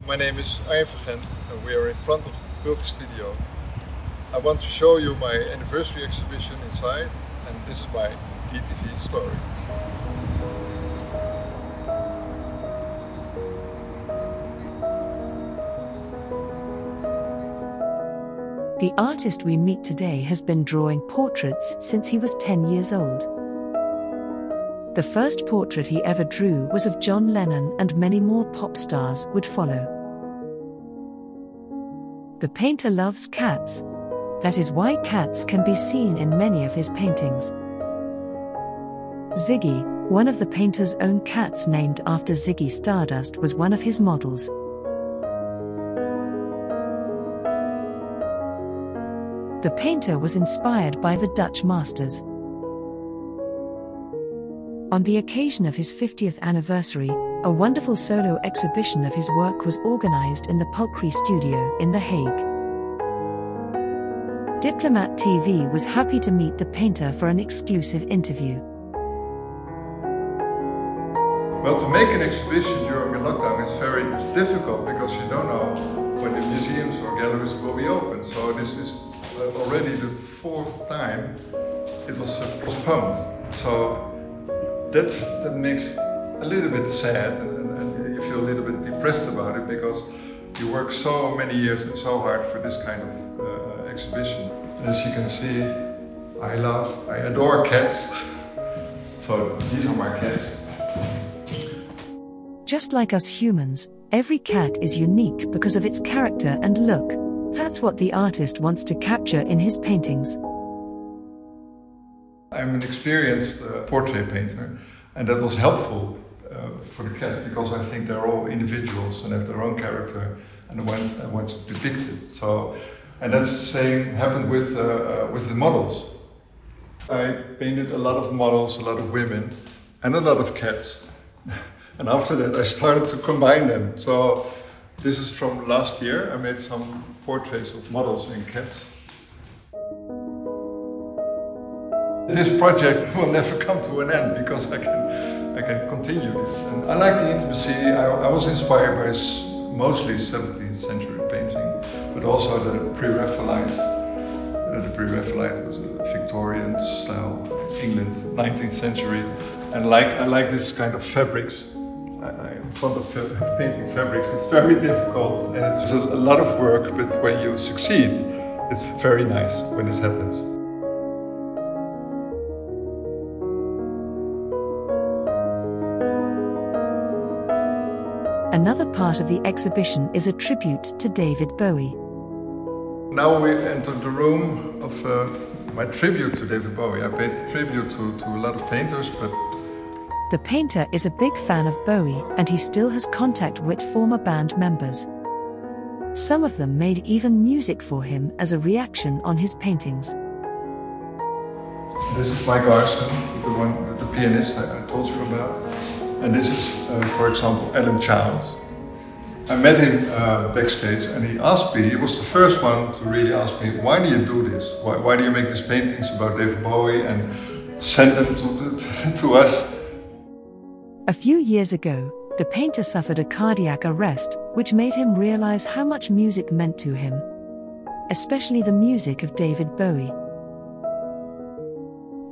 My name is Arjan van Gent and we are in front of Pulchri studio. I want to show you my anniversary exhibition inside, and this is my DTV story. The artist we meet today has been drawing portraits since he was 10 years old. The first portrait he ever drew was of John Lennon, and many more pop stars would follow. The painter loves cats. That is why cats can be seen in many of his paintings. Ziggy, one of the painter's own cats named after Ziggy Stardust, was one of his models. The painter was inspired by the Dutch masters. On the occasion of his 50th anniversary, a wonderful solo exhibition of his work was organized in the Pulchri studio in The Hague. DIPLOMAT TV was happy to meet the painter for an exclusive interview. Well, to make an exhibition during the lockdown is very difficult because you don't know when the museums or galleries will be open. So this is already the fourth time it was postponed. So that makes a little bit sad, and you feel a little bit depressed about it because you work so many years and so hard for this kind of exhibition. As you can see, I adore cats. So these are my cats. Just like us humans, every cat is unique because of its character and look. That's what the artist wants to capture in his paintings. I'm an experienced portrait painter, and that was helpful for the cats because I think they're all individuals and have their own character, and I want to depict it. So, and that's the same happened with the models. I painted a lot of models, a lot of women, and a lot of cats. And after that, I started to combine them. So this is from last year. I made some portraits of models and cats. This project will never come to an end because I can continue this. And I like the intimacy. I was inspired by mostly 17th century painting, but also the Pre-Raphaelite. The Pre-Raphaelite was a Victorian style, England, 19th century. And I like this kind of fabrics. I'm fond of painting fabrics. It's very difficult and it's a lot of work, but when you succeed, it's very nice when this happens. Another part of the exhibition is a tribute to David Bowie. Now we enter the room of my tribute to David Bowie. I paid tribute to a lot of painters, but the painter is a big fan of Bowie, and he still has contact with former band members. Some of them made even music for him as a reaction on his paintings. This is Mike Garson, the pianist I told you about. And this is, for example, Alan Childs. I met him backstage, and he asked me, he was the first one to really ask me, why do you do this? Why do you make these paintings about David Bowie and send them to us? A few years ago, the painter suffered a cardiac arrest, which made him realize how much music meant to him, especially the music of David Bowie.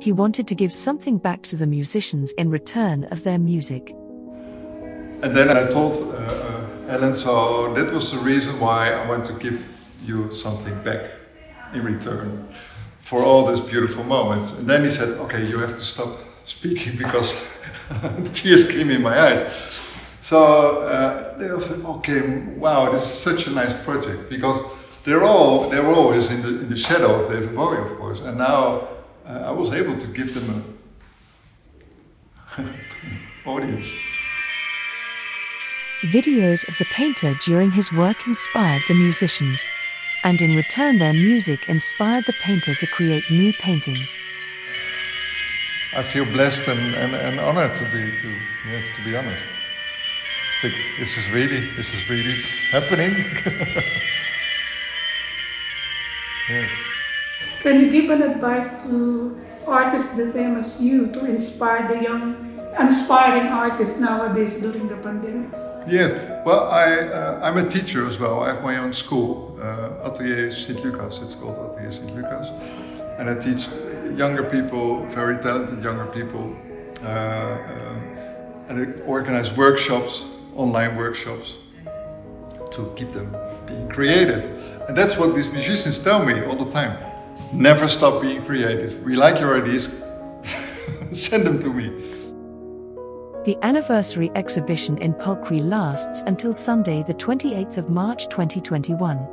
He wanted to give something back to the musicians in return of their music. And then I told Alan, so that was the reason why I want to give you something back in return for all these beautiful moments. And then he said, okay, you have to stop speaking because the tears came in my eyes. So they all said, okay, wow, this is such a nice project because they were always in the shadow of David Bowie, of course, and now I was able to give them an audience. Videos of the painter during his work inspired the musicians, and in return their music inspired the painter to create new paintings. I feel blessed and honored to be honest. I think this is really happening. Yes. Can you give an advice to artists the same as you to inspire the young, aspiring artists nowadays during the pandemics? Yes, Well, I'm a teacher as well. I have my own school, Atelier Sint-Lucas. It's called Atelier Sint-Lucas. And I teach younger people, very talented younger people. And I organize workshops, online workshops, to keep them being creative. And that's what these musicians tell me all the time. Never stop being creative. We like your ideas, send them to me. The anniversary exhibition in Pulchri lasts until Sunday the 28th of March 2021.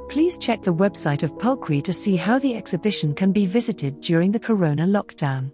Please check the website of Pulchri to see how the exhibition can be visited during the corona lockdown.